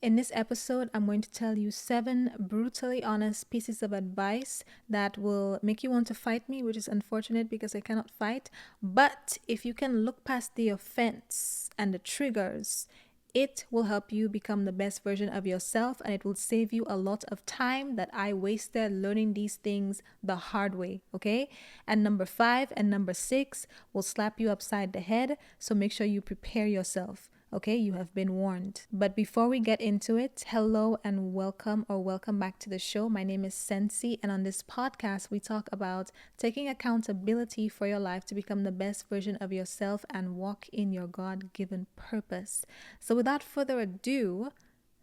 In this episode, I'm going to tell you 7 brutally honest pieces of advice that will make you want to fight me, which is unfortunate because I cannot fight. But if you can look past the offense and the triggers, it will help you become the best version of yourself, and it will save you a lot of time that I wasted learning these things the hard way, okay? And number 5 and number 6 will slap you upside the head, so make sure you prepare yourself. Okay, you have been warned. But before we get into it, hello and welcome back to the show. My name is Sensi, and on this podcast, we talk about taking accountability for your life to become the best version of yourself and walk in your God given purpose. So, without further ado,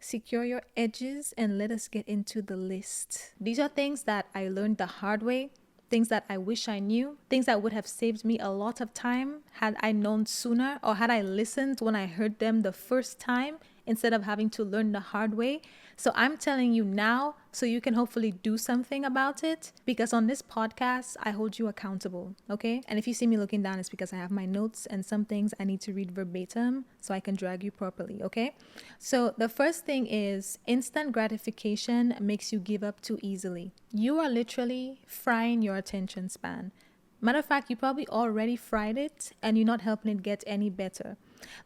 secure your edges and let us get into the list. These are things that I learned the hard way, things that I wish I knew, things that would have saved me a lot of time had I known sooner, or had I listened when I heard them the first time instead of having to learn the hard way. So I'm telling you now so you can hopefully do something about it, because on this podcast, I hold you accountable, okay? And if you see me looking down, it's because I have my notes and some things I need to read verbatim so I can drag you properly, okay? So the first thing is instant gratification makes you give up too easily. You are literally frying your attention span. Matter of fact, you probably already fried it and you're not helping it get any better.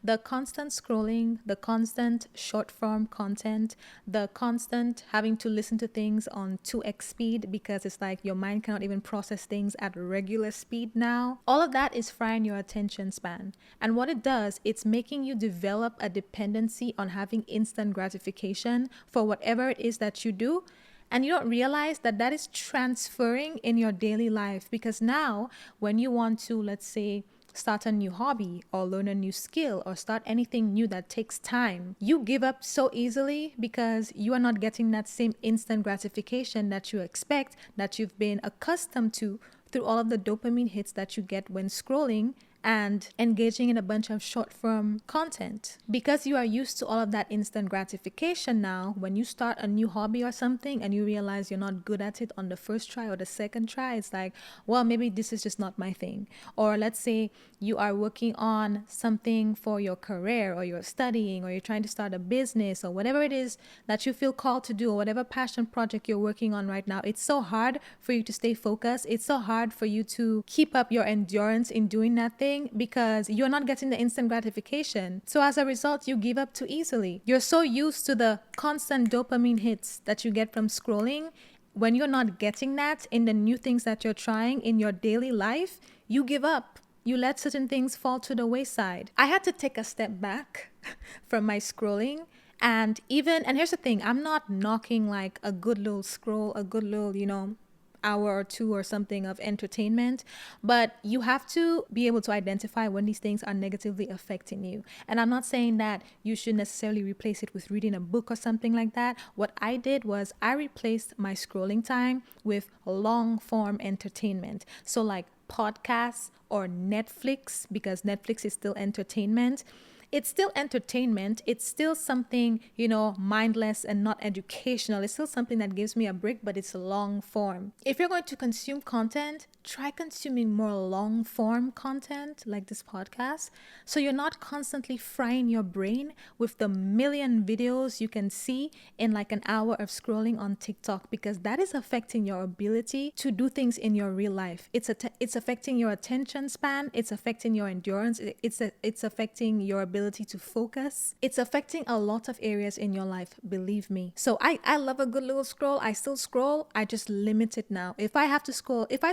The constant scrolling, the constant short form content, the constant having to listen to things on 2x speed because it's like your mind cannot even process things at regular speed now. All of that is frying your attention span. And what it does, it's making you develop a dependency on having instant gratification for whatever it is that you do. And you don't realize that that is transferring in your daily life, because now when you want to, let's say, start a new hobby or learn a new skill or start anything new that takes time, you give up so easily because you are not getting that same instant gratification that you expect, that you've been accustomed to through all of the dopamine hits that you get when scrolling and engaging in a bunch of short form content. Because you are used to all of that instant gratification now, when you start a new hobby or something and you realize you're not good at it on the first try or the second try, it's like, well, maybe this is just not my thing. Or let's say you are working on something for your career, or you're studying, or you're trying to start a business, or whatever it is that you feel called to do, or whatever passion project you're working on right now. It's so hard for you to stay focused. It's so hard for you to keep up your endurance in doing that thing because you're not getting the instant gratification. So as a result, you give up too easily. You're so used to the constant dopamine hits that you get from scrolling. When you're not getting that in the new things that you're trying in your daily life, you give up. You let certain things fall to the wayside. I had to take a step back from my scrolling. And here's the thing, I'm not knocking like a good little scroll, a good little, hour or two or something of entertainment, but you have to be able to identify when these things are negatively affecting you. And I'm not saying that you should necessarily replace it with reading a book or something like that. What I did was I replaced my scrolling time with long form entertainment. So like podcasts or Netflix, because Netflix is still entertainment. It's still entertainment. It's still something, mindless and not educational. It's still something that gives me a break, but it's long form. If you're going to consume content, try consuming more long form content like this podcast, so you're not constantly frying your brain with the million videos you can see in like an hour of scrolling on TikTok, because that is affecting your ability to do things in your real life. It's affecting your attention span. It's affecting your endurance. It's affecting your ability to focus. It's affecting a lot of areas in your life, believe me. So I love a good little scroll. I still scroll. I just limit it now. If I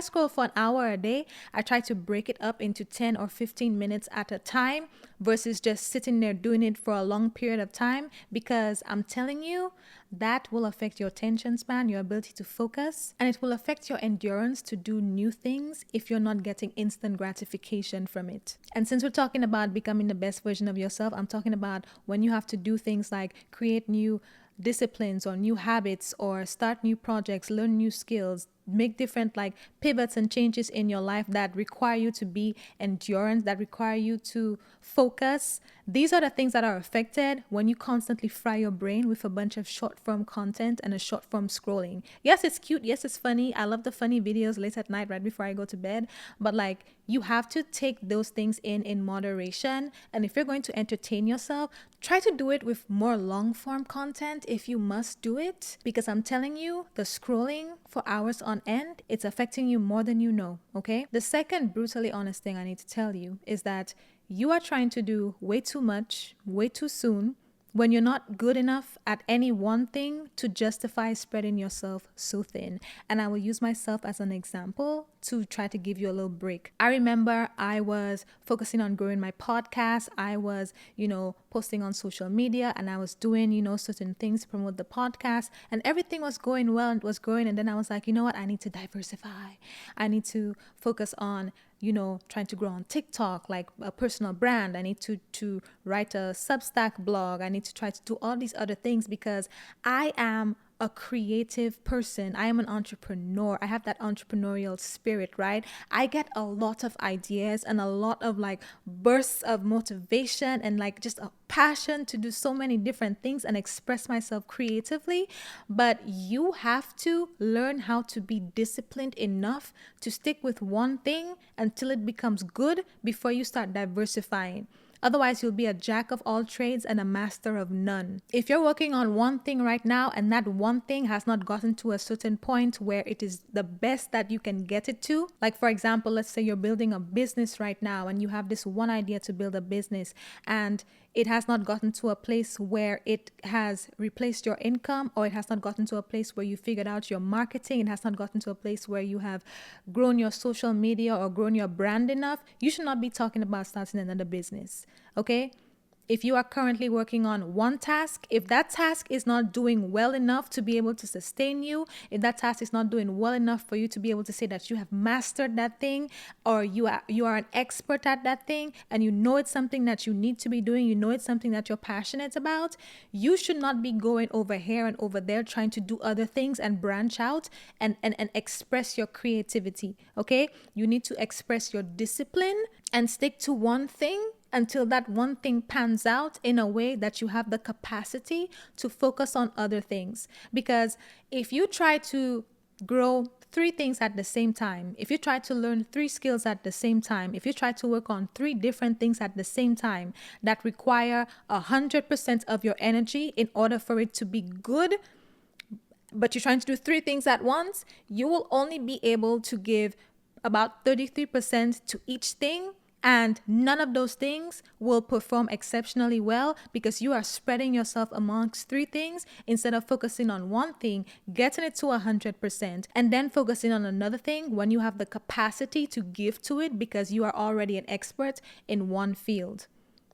scroll for an hour a day, I try to break it up into 10 or 15 minutes at a time versus just sitting there doing it for a long period of time, because I'm telling you, that will affect your attention span, your ability to focus, and it will affect your endurance to do new things if you're not getting instant gratification from it. And since we're talking about becoming the best version of yourself, I'm talking about when you have to do things like create new disciplines or new habits or start new projects, learn new skills, make different like pivots and changes in your life that require you to be endurance, that require you to focus. These are the things that are affected when you constantly fry your brain with a bunch of short form content and a short form scrolling. Yes, it's cute. Yes, it's funny. I love the funny videos late at night right before I go to bed. But like, you have to take those things in moderation. And if you're going to entertain yourself, try to do it with more long form content if you must do it. Because I'm telling you, the scrolling for hours on end, it's affecting you more than you know. Okay. The second brutally honest thing I need to tell you is that you are trying to do way too much, way too soon, when you're not good enough at any one thing to justify spreading yourself so thin. And I will use myself as an example to try to give you a little break. I remember I was focusing on growing my podcast. I was, posting on social media, and I was doing, certain things to promote the podcast, and everything was going well and was growing. And then I was like, you know what? I need to diversify. I need to focus on trying to grow on TikTok, like a personal brand. I need to write a Substack blog. I need to try to do all these other things because I am a creative person. I am an entrepreneur. I have that entrepreneurial spirit, right? I get a lot of ideas and a lot of like bursts of motivation and like just a passion to do so many different things and express myself creatively. But you have to learn how to be disciplined enough to stick with one thing until it becomes good before you start diversifying. Otherwise, you'll be a jack of all trades and a master of none. If you're working on one thing right now and that one thing has not gotten to a certain point where it is the best that you can get it to, like for example, let's say you're building a business right now and you have this one idea to build a business and it has not gotten to a place where it has replaced your income, or it has not gotten to a place where you figured out your marketing, it has not gotten to a place where you have grown your social media or grown your brand enough, you should not be talking about starting another business. Okay? If you are currently working on one task, if that task is not doing well enough to be able to sustain you, if that task is not doing well enough for you to be able to say that you have mastered that thing, or you are an expert at that thing, and you know it's something that you need to be doing, you know it's something that you're passionate about, you should not be going over here and over there trying to do other things and branch out and express your creativity. Okay? You need to express your discipline and stick to one thing until that one thing pans out in a way that you have the capacity to focus on other things. Because if you try to grow 3 things at the same time, if you try to learn 3 skills at the same time, if you try to work on 3 different things at the same time that require 100% of your energy in order for it to be good, but you're trying to do 3 things at once, you will only be able to give about 33% to each thing. And none of those things will perform exceptionally well because you are spreading yourself amongst 3 things instead of focusing on one thing, getting it to 100%, and then focusing on another thing when you have the capacity to give to it because you are already an expert in one field.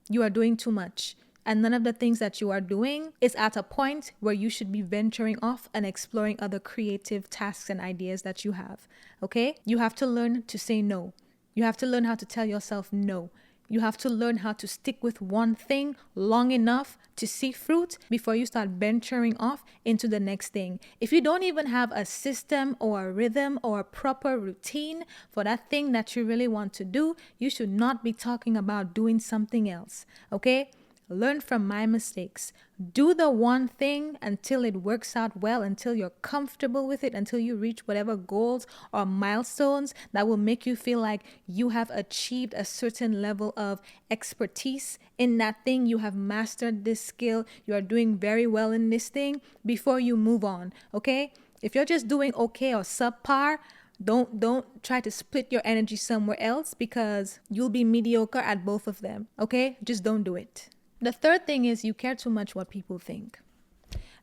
You are doing too much. And none of the things that you are doing is at a point where you should be venturing off and exploring other creative tasks and ideas that you have. Okay? You have to learn to say no. You have to learn how to tell yourself no. You have to learn how to stick with one thing long enough to see fruit before you start venturing off into the next thing. If you don't even have a system or a rhythm or a proper routine for that thing that you really want to do, you should not be talking about doing something else. Okay? Learn from my mistakes. Do the one thing until it works out well, until you're comfortable with it, until you reach whatever goals or milestones that will make you feel like you have achieved a certain level of expertise in that thing. You have mastered this skill. You are doing very well in this thing before you move on. Okay? If you're just doing okay or subpar, don't try to split your energy somewhere else because you'll be mediocre at both of them. Okay? Just don't do it. The third thing is you care too much what people think.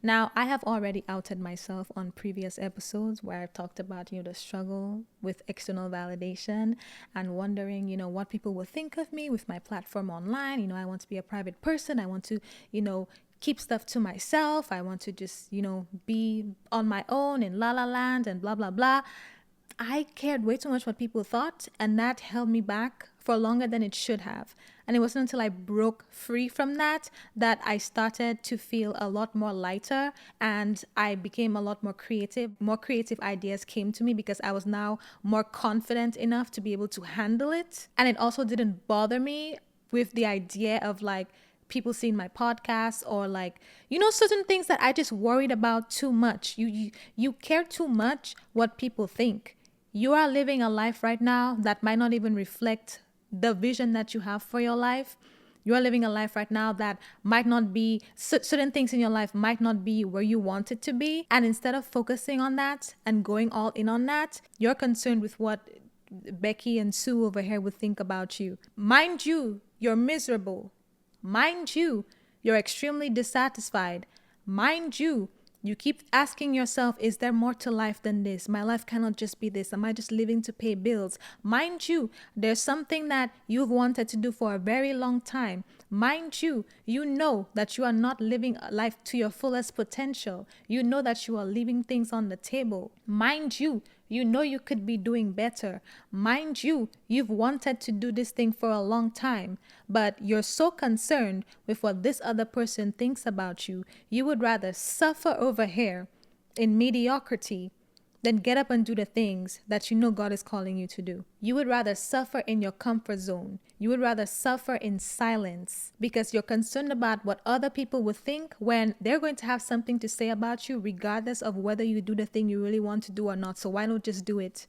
Now, I have already outed myself on previous episodes where I've talked about, the struggle with external validation and wondering, what people will think of me with my platform online. I want to be a private person. I want to, keep stuff to myself. I want to just, be on my own in la la land and blah, blah, blah. I cared way too much what people thought, and that held me back for longer than it should have. And it wasn't until I broke free from that that I started to feel a lot more lighter, and I became a lot more creative. More creative ideas came to me because I was now more confident enough to be able to handle it. And it also didn't bother me with the idea of like people seeing my podcast, or like, certain things that I just worried about too much. You care too much what people think. You are living a life right now that might not even reflect the vision that you have for your life. You are living a life right now that might not be, certain things in your life might not be where you want it to be. And instead of focusing on that and going all in on that, you're concerned with what Becky and Sue over here would think about you. Mind you, you're miserable. Mind you, you're extremely dissatisfied. Mind you, you keep asking yourself, is there more to life than this? My life cannot just be this. Am I just living to pay bills? Mind you, there's something that you've wanted to do for a very long time. Mind you, you know that you are not living a life to your fullest potential. You know that you are leaving things on the table. Mind you, you know you could be doing better. Mind you, you've wanted to do this thing for a long time, but you're so concerned with what this other person thinks about you, you would rather suffer over here in mediocrity than get up and do the things that you know God is calling you to do. You would rather suffer in your comfort zone. You would rather suffer in silence because you're concerned about what other people would think, when they're going to have something to say about you regardless of whether you do the thing you really want to do or not. So why don't just do it?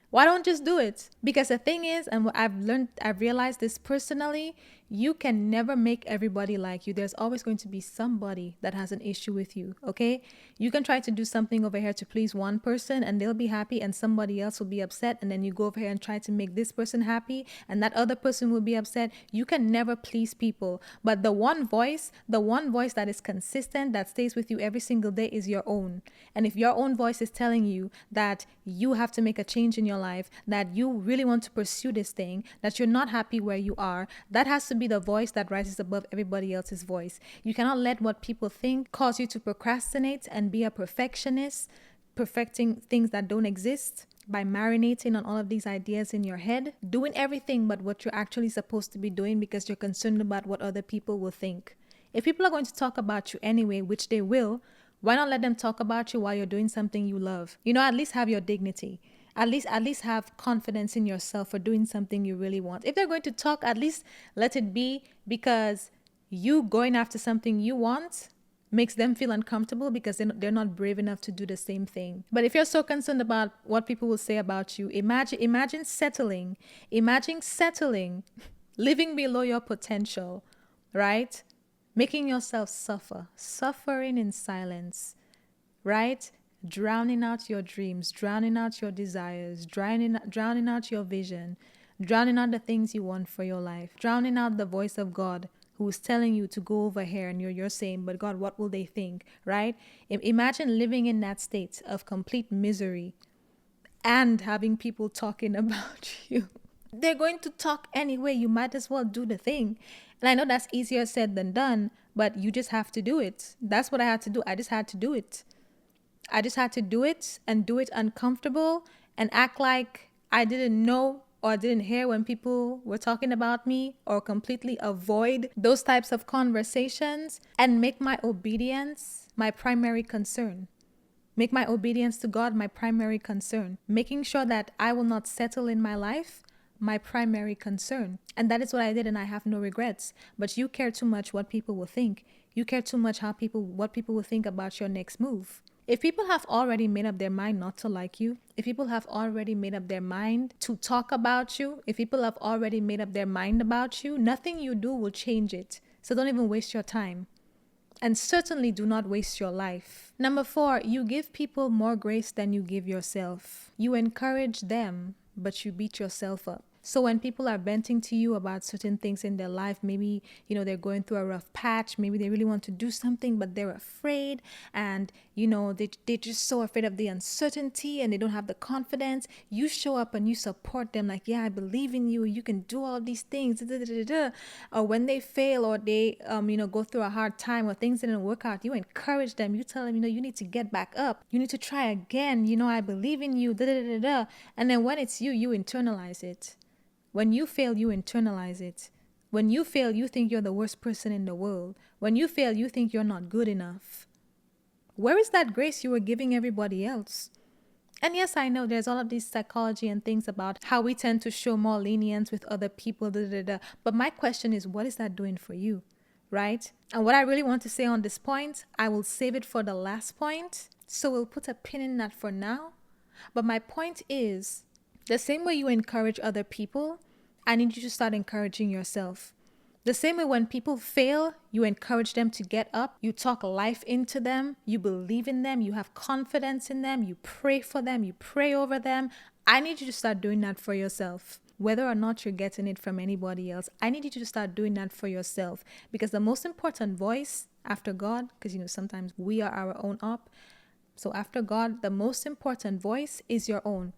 Why don't just do it? Because the thing is, and what I've realized this personally, you can never make everybody like you. There's always going to be somebody that has an issue with you, okay? You can try to do something over here to please one person and they'll be happy, and somebody else will be upset, and then you go over here and try to make this person happy and that other person will be upset. You can never please people. But the one voice that is consistent, that stays with you every single day, is your own. And if your own voice is telling you that you have to make a change in your life, that you really want to pursue this thing, that you're not happy where you are, that has to be the voice that rises above everybody else's voice. You cannot let what people think cause you to procrastinate and be a perfectionist, perfecting things that don't exist by marinating on all of these ideas in your head, doing everything but what you're actually supposed to be doing because you're concerned about what other people will think. If people are going to talk about you anyway, which they will, why not let them talk about you while you're doing something you love? At least have your dignity. At least have confidence in yourself for doing something you really want. If they're going to talk, at least let it be because you going after something you want makes them feel uncomfortable because they're not brave enough to do the same thing. But if you're so concerned about what people will say about you, imagine settling, living below your potential, right? Making yourself suffering in silence, right? Drowning out your dreams, drowning out your desires, drowning out your vision, drowning out the things you want for your life, drowning out the voice of God who's telling you to go over here, and you're saying, but God, what will they think, right? Imagine living in that state of complete misery and having people talking about you. They're going to talk anyway. You might as well do the thing. And I know that's easier said than done, but you just have to do it. That's what I had to do. I just had to do it. I just had to do it, and do it uncomfortable, and act like I didn't know or didn't hear when people were talking about me, or completely avoid those types of conversations, and make my obedience my primary concern. Make my obedience to God my primary concern. Making sure that I will not settle in my life my primary concern. And that is what I did, and I have no regrets. But you care too much what people will think. You care too much what people will think about your next move. If people have already made up their mind not to like you, if people have already made up their mind to talk about you, if people have already made up their mind about you, nothing you do will change it. So don't even waste your time. And certainly do not waste your life. Number 4, you give people more grace than you give yourself. You encourage them, but you beat yourself up. So when people are venting to you about certain things in their life, maybe, they're going through a rough patch, maybe they really want to do something, but they're afraid, and, they're just so afraid of the uncertainty, and they don't have the confidence. You show up and you support them like, yeah, I believe in you. You can do all these things. Da, da, da, da, da. Or when they fail, or they, go through a hard time, or things didn't work out, you encourage them. You tell them, you need to get back up. You need to try again. I believe in you. Da, da, da, da. And then when it's you internalize it. When you fail, you internalize it. When you fail, you think you're the worst person in the world. When you fail, you think you're not good enough. Where is that grace you were giving everybody else? And yes, I know there's all of these psychology and things about how we tend to show more lenience with other people. Da, da, da. But my question is, what is that doing for you? Right? And what I really want to say on this point, I will save it for the last point. So we'll put a pin in that for now. But my point is, the same way you encourage other people, I need you to start encouraging yourself. The same way when people fail, you encourage them to get up, you talk life into them, you believe in them, you have confidence in them, you pray for them, you pray over them. I need you to start doing that for yourself. Whether or not you're getting it from anybody else, I need you to start doing that for yourself. Because the most important voice after God, because sometimes we are our own up. So after God, the most important voice is your own.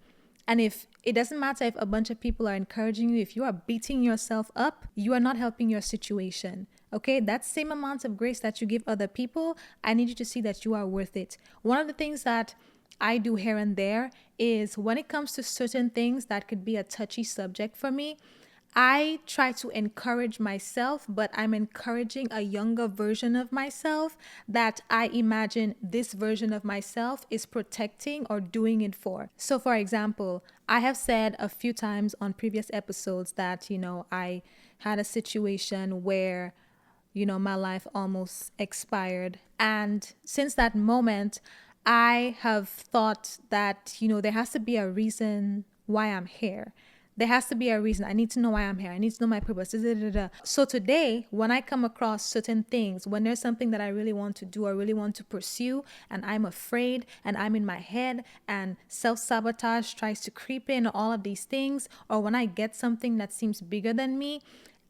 And if it doesn't matter if a bunch of people are encouraging you, if you are beating yourself up, you are not helping your situation. Okay, that same amount of grace that you give other people, I need you to see that you are worth it. One of the things that I do here and there is when it comes to certain things that could be a touchy subject for me, I try to encourage myself, but I'm encouraging a younger version of myself that I imagine this version of myself is protecting or doing it for. So, for example, I have said a few times on previous episodes that, I had a situation where, my life almost expired. And since that moment, I have thought that, there has to be a reason why I'm here. There has to be a reason. I need to know why I'm here. I need to know my purpose. Da, da, da, da. So today, when I come across certain things, when there's something that I really want to do or really want to pursue, and I'm afraid and I'm in my head and self-sabotage tries to creep in, all of these things, or when I get something that seems bigger than me,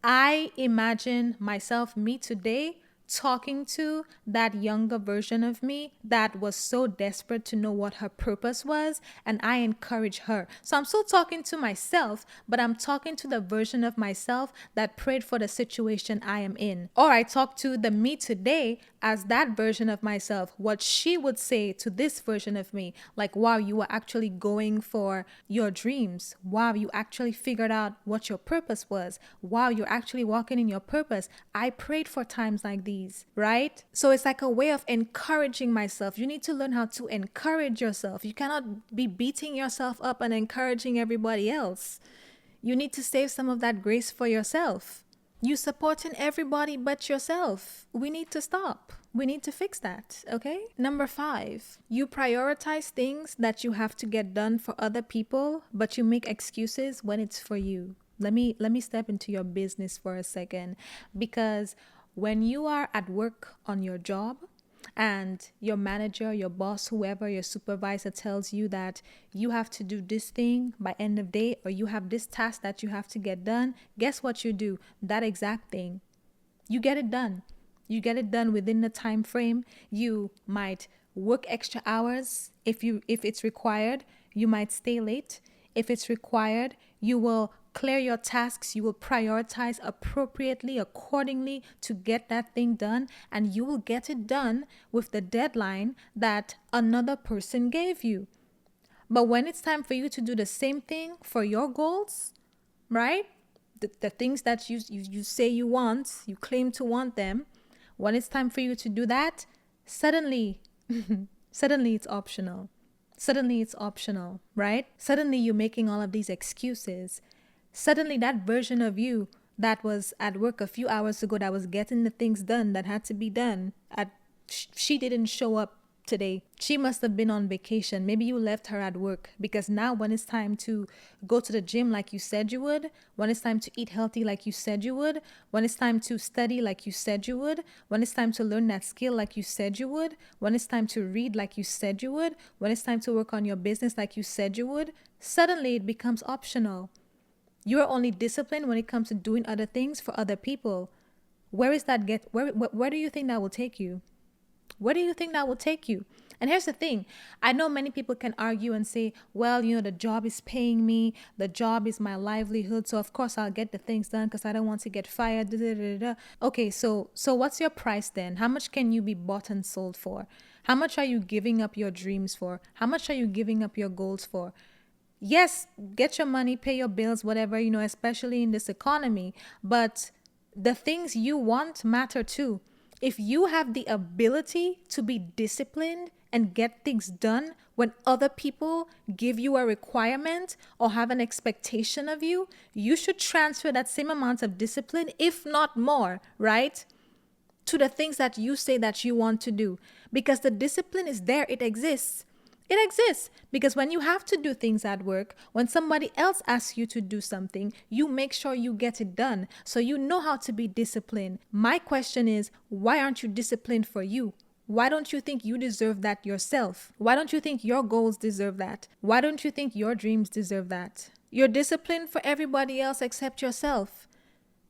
I imagine myself, me today, talking to that younger version of me that was so desperate to know what her purpose was, and I encourage her. So I'm still talking to myself, but I'm talking to the version of myself that prayed for the situation I am in. Or I talk to the me today as that version of myself, what she would say to this version of me, like, wow, you were actually going for your dreams. Wow, you actually figured out what your purpose was. Wow, you're actually walking in your purpose. I prayed for times like these, right? So it's like a way of encouraging myself. You need to learn how to encourage yourself. You cannot be beating yourself up and encouraging everybody else. You need to save some of that grace for yourself. You supporting everybody but yourself. We need to stop. We need to fix that, okay? Number 5, you prioritize things that you have to get done for other people, but you make excuses when it's for you. Let me step into your business for a second, because when you are at work on your job, and your manager, your boss, whoever, your supervisor tells you that you have to do this thing by end of day, or you have this task that you have to get done, guess what you do? That exact thing. You get it done. You get it done within the time frame. You might work extra hours if it's required. You might stay late. If it's required, you will clear your tasks, you will prioritize appropriately, accordingly to get that thing done, and you will get it done with the deadline that another person gave you. But when it's time for you to do the same thing for your goals, right? The things that you say you want, you claim to want them, when it's time for you to do that, suddenly it's optional. Suddenly it's optional, right? Suddenly you're making all of these excuses. Suddenly that version of you that was at work a few hours ago, that was getting the things done that had to be done, she didn't show up today. She must have been on vacation. Maybe you left her at work, because now when it's time to go to the gym like you said you would, when it's time to eat healthy like you said you would, when it's time to study like you said you would, when it's time to learn that skill like you said you would, when it's time to read like you said you would, when it's time to work on your business like you said you would, suddenly it becomes optional. You are only disciplined when it comes to doing other things for other people. Where do you think that will take you? Where do you think that will take you? And here's the thing. I know many people can argue and say, well, the job is paying me. The job is my livelihood. So, of course, I'll get the things done because I don't want to get fired. Da, da, da, da. Okay, so what's your price then? How much can you be bought and sold for? How much are you giving up your dreams for? How much are you giving up your goals for? Yes, get your money, pay your bills, whatever, especially in this economy. But the things you want matter too. If you have the ability to be disciplined and get things done when other people give you a requirement or have an expectation of you, you should transfer that same amount of discipline, if not more, right? To the things that you say that you want to do. Because the discipline is there, it exists. It exists because when you have to do things at work, when somebody else asks you to do something, you make sure you get it done. So you know how to be disciplined. My question is, why aren't you disciplined for you? Why don't you think you deserve that yourself? Why don't you think your goals deserve that? Why don't you think your dreams deserve that? You're disciplined for everybody else except yourself.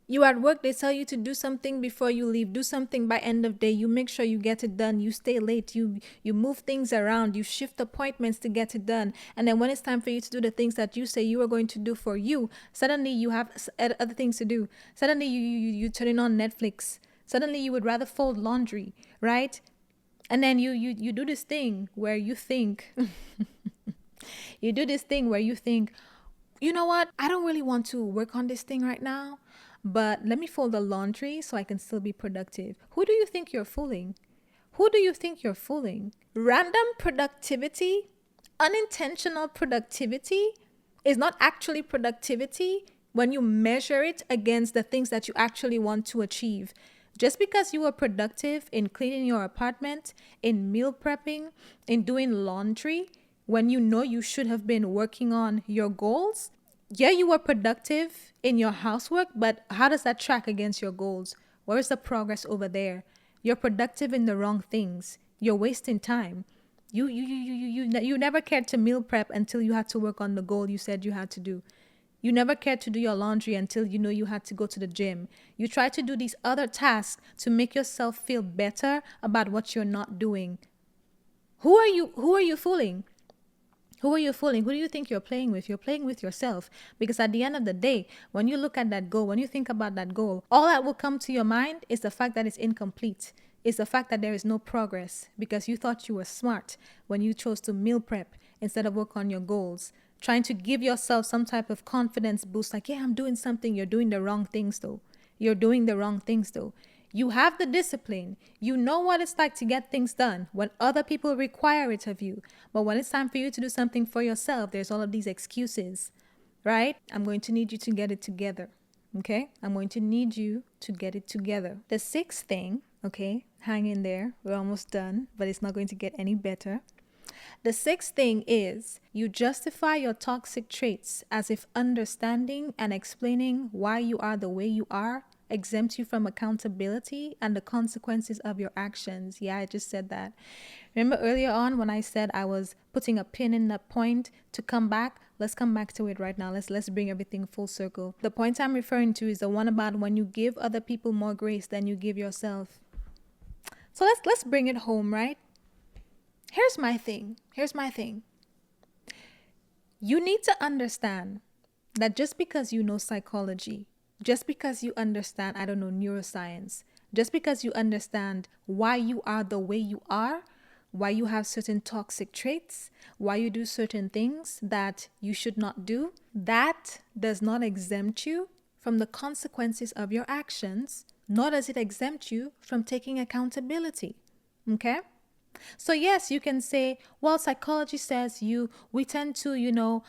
You at work, they tell you to do something before you leave. Do something by end of day. You make sure you get it done. You stay late. You move things around. You shift appointments to get it done. And then when it's time for you to do the things that you say you are going to do for you, suddenly you have other things to do. Suddenly you turn on Netflix. Suddenly you would rather fold laundry, right? And then you do this thing where you think, you do this thing where you think, you know what? I don't really want to work on this thing right now. But let me fold the laundry so I can still be productive. Who do you think you're fooling? Who do you think you're fooling? Random productivity, unintentional productivity is not actually productivity when you measure it against the things that you actually want to achieve. Just because you were productive in cleaning your apartment, in meal prepping, in doing laundry, when you know you should have been working on your goals, yeah, you were productive in your housework, but how does that track against your goals? Where is the progress over there? You're productive in the wrong things. You're wasting time. You never cared to meal prep until you had to work on the goal you said you had to do. You never cared to do your laundry until you know you had to go to the gym. You try to do these other tasks to make yourself feel better about what you're not doing. Who are you fooling? Who are you fooling? Who do you think you're playing with? You're playing with yourself. Because at the end of the day, when you look at that goal, when you think about that goal, all that will come to your mind is the fact that it's incomplete. It's the fact that there is no progress because you thought you were smart when you chose to meal prep instead of work on your goals. Trying to give yourself some type of confidence boost like, yeah, I'm doing something. You're doing the wrong things though. You're doing the wrong things though. You have the discipline. You know what it's like to get things done when other people require it of you. But when it's time for you to do something for yourself, there's all of these excuses, right? I'm going to need you to get it together, okay? I'm going to need you to get it together. The sixth thing, okay, hang in there. We're almost done, but it's not going to get any better. The sixth thing is you justify your toxic traits as if understanding and explaining why you are the way you are exempts you from accountability and the consequences of your actions. Yeah, I just said that. Remember earlier on when I said I was putting a pin in that point to come back? Let's come back to it right now. Let's bring everything full circle. The point I'm referring to is the one about when you give other people more grace than you give yourself. So let's bring it home, right? Here's my thing. You need to understand that just because you know psychology, just because you understand, I don't know, neuroscience, just because you understand why you are the way you are, why you have certain toxic traits, why you do certain things that you should not do, that does not exempt you from the consequences of your actions, nor does it exempt you from taking accountability. Okay? So yes, you can say, well, psychology says we tend to,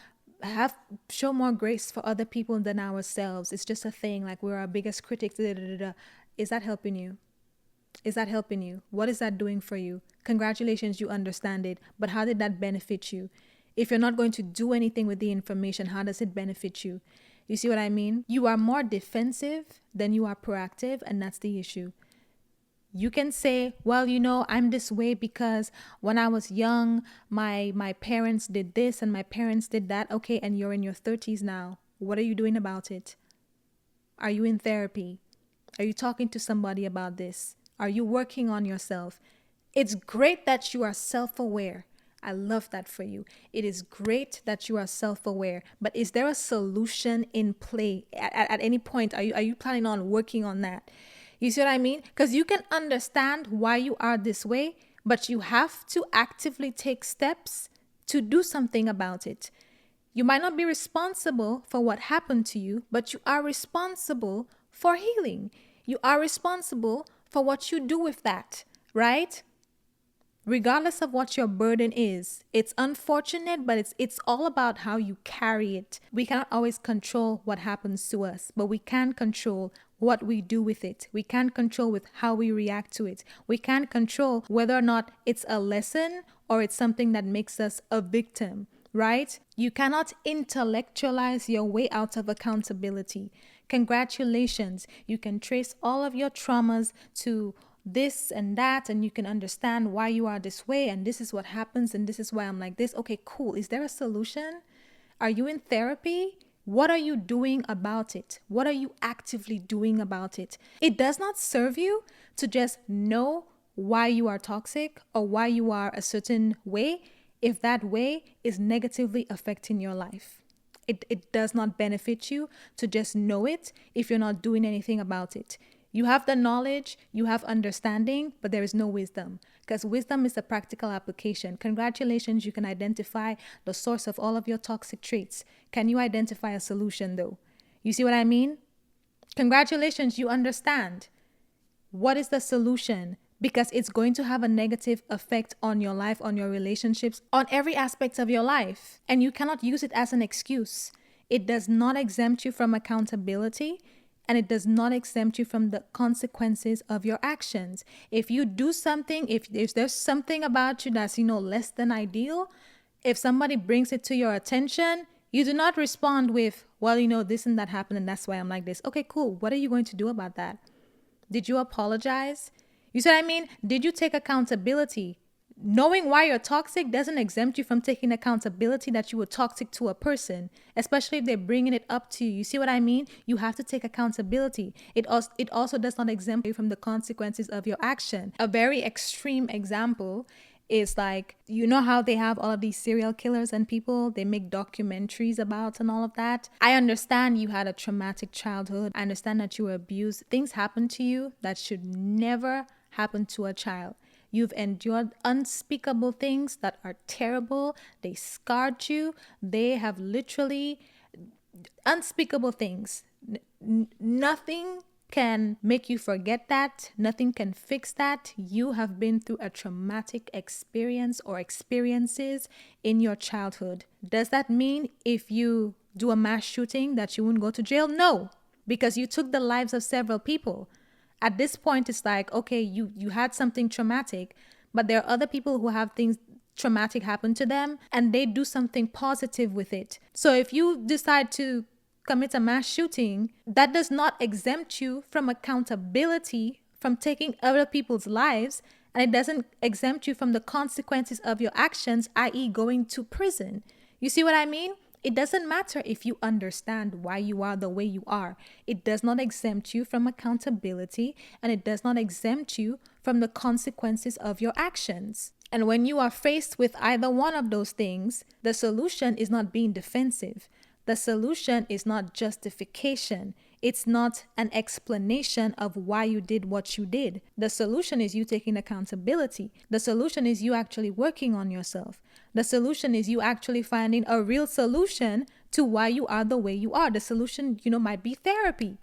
show more grace for other people than ourselves. It's just a thing, like we're our biggest critics. Da, da, da, da. Is that helping you? Is that helping you? What is that doing for you? Congratulations, you understand it. But how did that benefit you? If you're not going to do anything with the information, how does it benefit you? You see what I mean? You are more defensive than you are proactive, and that's the issue. You can say, well, I'm this way because when I was young, my parents did this and my parents did that. Okay, and you're in your 30s now. What are you doing about it? Are you in therapy? Are you talking to somebody about this? Are you working on yourself? It's great that you are self aware. I love that for you. It is great that you are self aware. But is there a solution in play at any point? Are you planning on working on that? You see what I mean? Because you can understand why you are this way, but you have to actively take steps to do something about it. You might not be responsible for what happened to you, but you are responsible for healing. You are responsible for what you do with that, right? Regardless of what your burden is, it's unfortunate, but it's all about how you carry it. We cannot always control what happens to us, but we can control what we do with it. We can control with how we react to it. We can control whether or not it's a lesson or it's something that makes us a victim, right? You cannot intellectualize your way out of accountability. Congratulations. You can trace all of your traumas to this and that, and you can understand why you are this way, and this is what happens, and this is why I'm like this. Okay, cool. Is there a solution? Are you in therapy? What are you doing about it? What are you actively doing about it? It does not serve you to just know why you are toxic or why you are a certain way if that way is negatively affecting your life. It does not benefit you to just know it if you're not doing anything about it. You have the knowledge, you have understanding, but there is no wisdom, because wisdom is a practical application. Congratulations, you can identify the source of all of your toxic traits. Can you identify a solution though? You see what I mean? Congratulations, you understand. What is the solution? Because it's going to have a negative effect on your life, on your relationships, on every aspect of your life. And you cannot use it as an excuse. It does not exempt you from accountability, and it does not exempt you from the consequences of your actions. If you do something, if there's something about you that's, less than ideal, if somebody brings it to your attention, you do not respond with, well, this and that happened and that's why I'm like this. Okay, cool. What are you going to do about that? Did you apologize? You see what I mean? Did you take accountability? Knowing why you're toxic doesn't exempt you from taking accountability that you were toxic to a person, especially if they're bringing it up to you. You see what I mean? You have to take accountability. It also does not exempt you from the consequences of your action. A very extreme example is like, how they have all of these serial killers and people they make documentaries about and all of that. I understand you had a traumatic childhood. I understand that you were abused. Things happen to you that should never happen to a child. You've endured unspeakable things that are terrible. They scarred you. They have literally unspeakable things. Nothing can make you forget that. Nothing can fix that. You have been through a traumatic experience or experiences in your childhood. Does that mean if you do a mass shooting that you won't go to jail? No, because you took the lives of several people. At this point, it's like, okay, you had something traumatic, but there are other people who have things traumatic happen to them and they do something positive with it. So if you decide to commit a mass shooting, that does not exempt you from accountability from taking other people's lives, and it doesn't exempt you from the consequences of your actions, i.e. going to prison. You see what I mean? It doesn't matter if you understand why you are the way you are. It does not exempt you from accountability, and it does not exempt you from the consequences of your actions. And when you are faced with either one of those things, the solution is not being defensive. The solution is not justification. It's not an explanation of why you did what you did. The solution is you taking accountability. The solution is you actually working on yourself. The solution is you actually finding a real solution to why you are the way you are. The solution, might be therapy.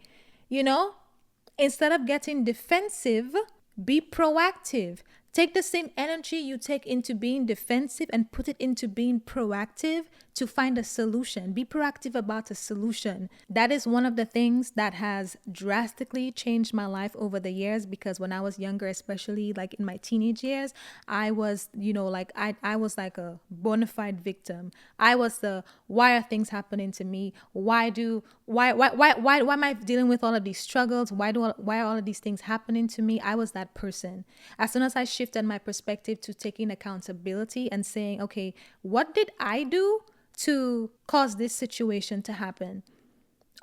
Instead of getting defensive, be proactive. Take the same energy you take into being defensive and put it into being proactive to find a solution. Be proactive about a solution. That is one of the things that has drastically changed my life over the years, because when I was younger, especially like in my teenage years, I was, I was like a bona fide victim. I was the, why are things happening to me? Why am I dealing with all of these struggles? Why are all of these things happening to me? I was that person. As soon as I shifted my perspective to taking accountability and saying, okay, what did I do to cause this situation to happen?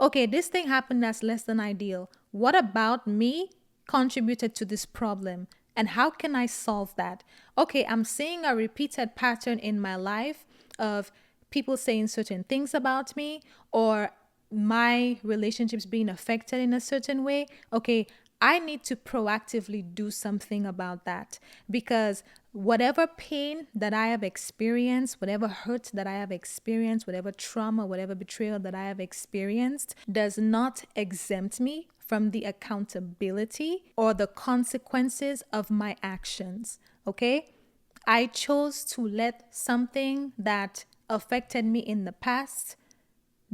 Okay, this thing happened that's less than ideal. What about me contributed to this problem? And how can I solve that? Okay, I'm seeing a repeated pattern in my life of people saying certain things about me or my relationships being affected in a certain way. Okay, I need to proactively do something about that because whatever pain that I have experienced, whatever hurt that I have experienced, whatever trauma, whatever betrayal that I have experienced does not exempt me from the accountability or the consequences of my actions. Okay? I chose to let something that affected me in the past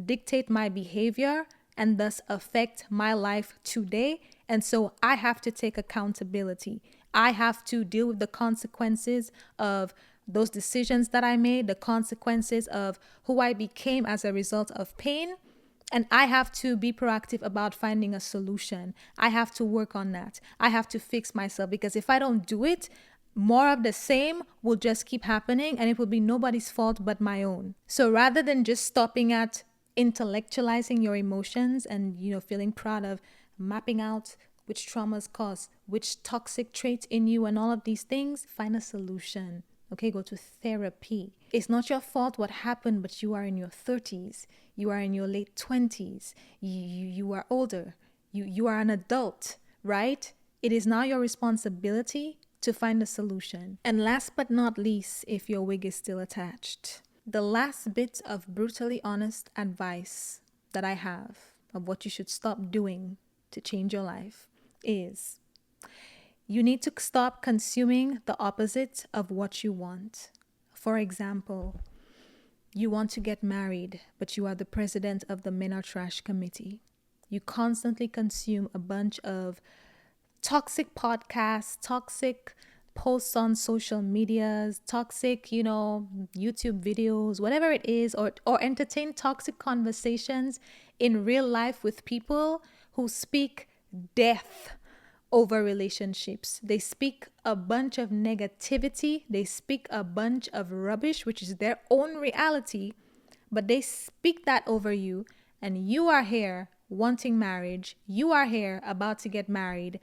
dictate my behavior and thus affect my life today. And so I have to take accountability. I have to deal with the consequences of those decisions that I made, the consequences of who I became as a result of pain. And I have to be proactive about finding a solution. I have to work on that. I have to fix myself because if I don't do it, more of the same will just keep happening and it will be nobody's fault but my own. So rather than just stopping at intellectualizing your emotions and feeling proud of mapping out which traumas cause which toxic traits in you and all of these things, find a solution. Okay, go to therapy. It's not your fault what happened, but you are in your 30s, you are in your late 20s, you are older, you are an adult, right? It is now your responsibility to find a solution. And last but not least, if your wig is still attached, the last bit of brutally honest advice that I have of what you should stop doing to change your life is you need to stop consuming the opposite of what you want. For example, you want to get married, but you are the president of the Men Are Trash committee. You constantly consume a bunch of toxic podcasts, toxic posts on social medias, toxic, YouTube videos, whatever it is, or entertain toxic conversations in real life with people who speak death over relationships. They speak a bunch of negativity. They speak a bunch of rubbish, which is their own reality, but they speak that over you. And you are here wanting marriage. You are here about to get married.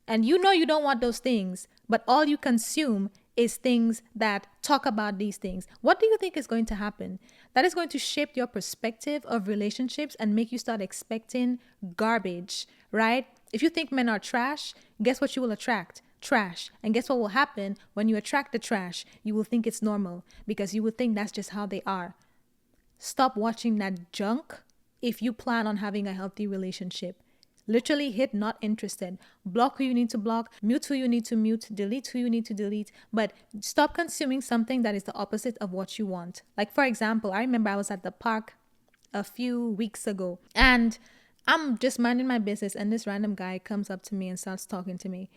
And you don't want those things, but all you consume is things that talk about these things. What do you think is going to happen? That is going to shape your perspective of relationships and make you start expecting garbage, right? If you think men are trash, guess what you will attract? Trash. And guess what will happen when you attract the trash? You will think it's normal because you will think that's just how they are. Stop watching that junk if you plan on having a healthy relationship. Literally hit not interested. Block who you need to block, mute who you need to mute, delete who you need to delete. But stop consuming something that is the opposite of what you want. Like, for example, I remember I was at the park a few weeks ago and I'm just minding my business and this random guy comes up to me and starts talking to me.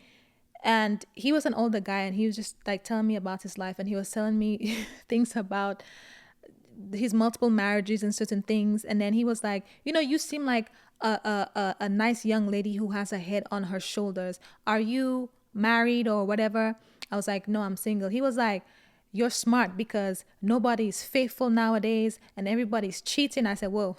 And he was an older guy and he was just like telling me about his life and he was telling me things about his multiple marriages and certain things. And then he was like, you seem like a nice young lady who has a head on her shoulders. Are you married or whatever? I was like, no, I'm single. He was like, you're smart because nobody's faithful nowadays and everybody's cheating. I said, whoa.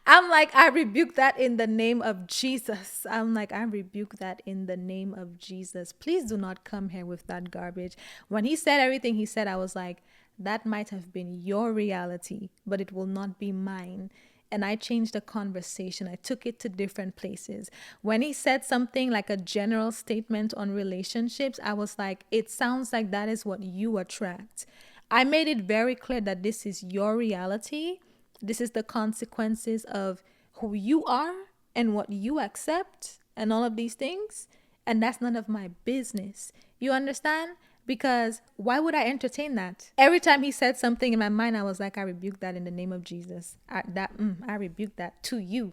I'm like, I rebuke that in the name of Jesus. I'm like, I rebuke that in the name of Jesus. Please do not come here with that garbage. When he said everything he said, I was like, that might have been your reality, but it will not be mine. And I changed the conversation. I took it to different places. When he said something like a general statement on relationships, I was like, it sounds like that is what you attract. I made it very clear that this is your reality. This is the consequences of who you are and what you accept and all of these things. And that's none of my business. You understand? Because why would I entertain that? Every time he said something in my mind, I was like, I rebuke that in the name of Jesus. I rebuke that to you.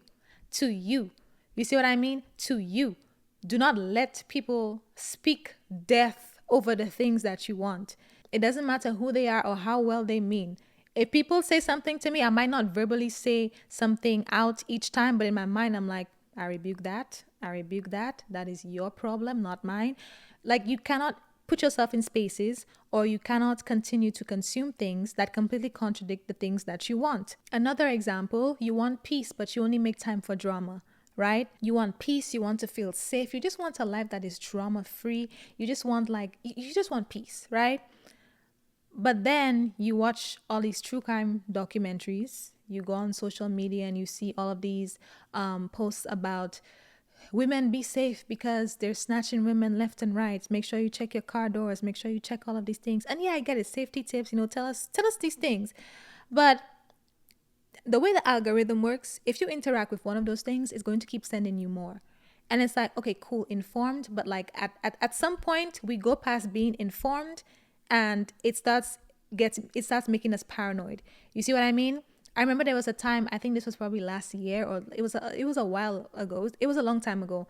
To you. You see what I mean? To you. Do not let people speak death over the things that you want. It doesn't matter who they are or how well they mean. If people say something to me, I might not verbally say something out each time, but in my mind, I'm like, I rebuke that. I rebuke that. That is your problem, not mine. Like, you cannot put yourself in spaces, or you cannot continue to consume things that completely contradict the things that you want. Another example, you want peace, but you only make time for drama, right? You want peace, you want to feel safe, you just want a life that is drama free. You just want you just want peace, right? But then you watch all these true crime documentaries, you go on social media and you see all of these posts about women be safe because they're snatching women left and right. Make sure you check your car doors, make sure you check all of these things. And yeah, I get it, safety tips, tell us these things. But the way the algorithm works, if you interact with one of those things, it's going to keep sending you more. And it's like, okay, cool, informed, but like at some point we go past being informed and it starts making us paranoid. You see what I mean? I remember there was a time, I think this was probably last year, or it was a while ago. It was a long time ago.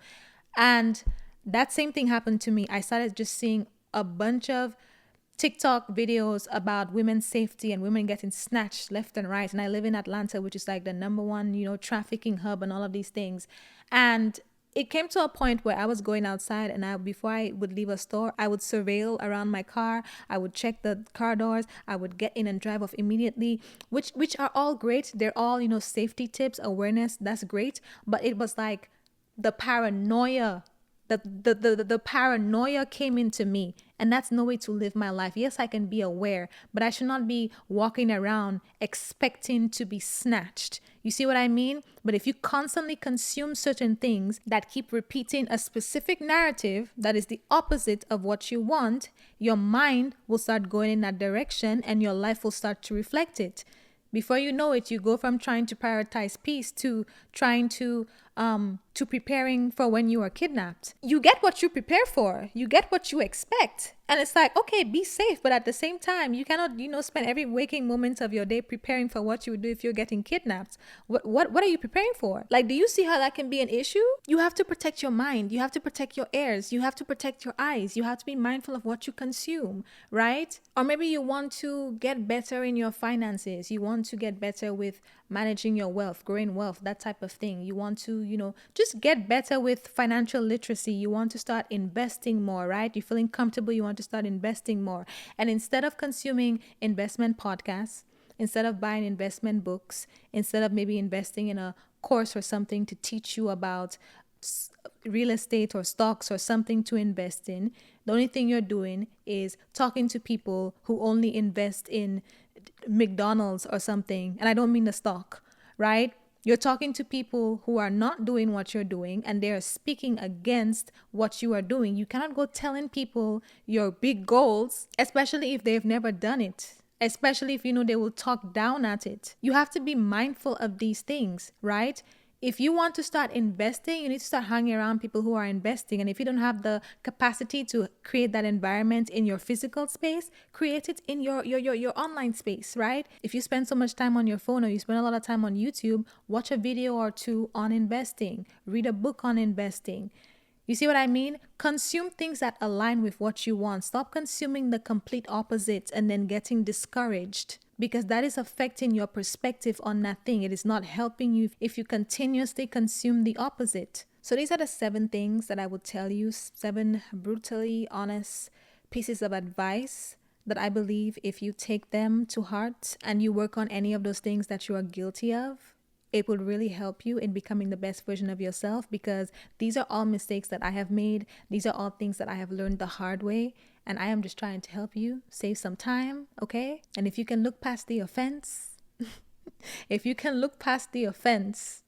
And that same thing happened to me. I started just seeing a bunch of TikTok videos about women's safety and women getting snatched left and right. And I live in Atlanta, which is like the number one, trafficking hub and all of these things. And it came to a point where I was going outside and before I would leave a store, I would surveil around my car. I would check the car doors. I would get in and drive off immediately, which are all great. They're all, safety tips, awareness. That's great. But it was like the paranoia the paranoia came into me, and that's no way to live my life. Yes, I can be aware, but I should not be walking around expecting to be snatched. You see what I mean? But if you constantly consume certain things that keep repeating a specific narrative that is the opposite of what you want, your mind will start going in that direction and your life will start to reflect it. Before you know it, you go from trying to prioritize peace to trying to preparing for when you are kidnapped. You get what you prepare for. You get what you expect. And it's like, okay, be safe. But at the same time, you cannot, spend every waking moment of your day preparing for what you would do if you're getting kidnapped. What are you preparing for? Like, do you see how that can be an issue? You have to protect your mind. You have to protect your ears. You have to protect your eyes. You have to be mindful of what you consume, right? Or maybe you want to get better in your finances. You want to get better with managing your wealth, growing wealth, that type of thing. You want to, just get better with financial literacy. You want to start investing more, right? You're feeling comfortable. You want to start investing more. And instead of consuming investment podcasts, instead of buying investment books, instead of maybe investing in a course or something to teach you about real estate or stocks or something to invest in, the only thing you're doing is talking to people who only invest in McDonald's or something. And I don't mean the stock, right? You're talking to people who are not doing what you're doing and they're speaking against what you are doing. You cannot go telling people your big goals, especially if they've never done it, especially if they will talk down at it. You have to be mindful of these things, right? If you want to start investing, you need to start hanging around people who are investing. And if you don't have the capacity to create that environment in your physical space, create it in your online space, right? If you spend so much time on your phone or you spend a lot of time on YouTube, watch a video or two on investing, read a book on investing. You see what I mean? Consume things that align with what you want. Stop consuming the complete opposite and then getting discouraged, because that is affecting your perspective on that thing. It is not helping you if you continuously consume the opposite. So these are the 7 things that I would tell you, 7 brutally honest pieces of advice that I believe if you take them to heart and you work on any of those things that you are guilty of, it will really help you in becoming the best version of yourself, because these are all mistakes that I have made. These are all things that I have learned the hard way. And I am just trying to help you save some time, okay? And if you can look past the offense,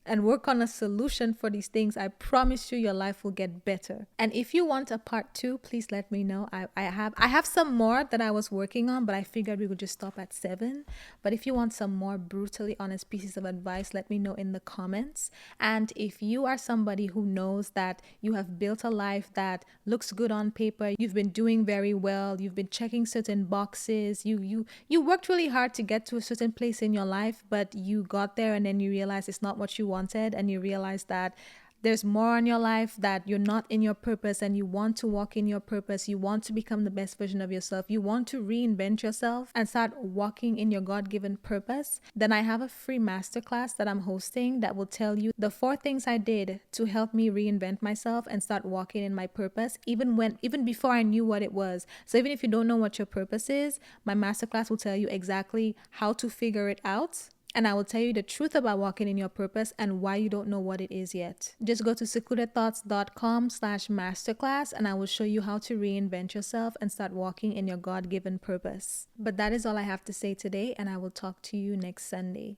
and work on a solution for these things, I promise you your life will get better. And if you want a part 2, please let me know. I have some more that I was working on, but I figured we would just stop at 7. But if you want some more brutally honest pieces of advice, let me know in the comments. And if you are somebody who knows that you have built a life that looks good on paper, you've been doing very well, you've been checking certain boxes, you worked really hard to get to a certain place in your life, but you got there and then you realize it's not what you wanted, and you realize that there's more on your life, that you're not in your purpose and you want to walk in your purpose, you want to become the best version of yourself, you want to reinvent yourself and start walking in your God-given purpose, then I have a free masterclass that I'm hosting that will tell you the 4 things I did to help me reinvent myself and start walking in my purpose, even before I knew what it was. So even if you don't know what your purpose is, my masterclass will tell you exactly how to figure it out. And I will tell you the truth about walking in your purpose and why you don't know what it is yet. Just go to secludedthoughts.com/masterclass and I will show you how to reinvent yourself and start walking in your God-given purpose. But that is all I have to say today, and I will talk to you next Sunday.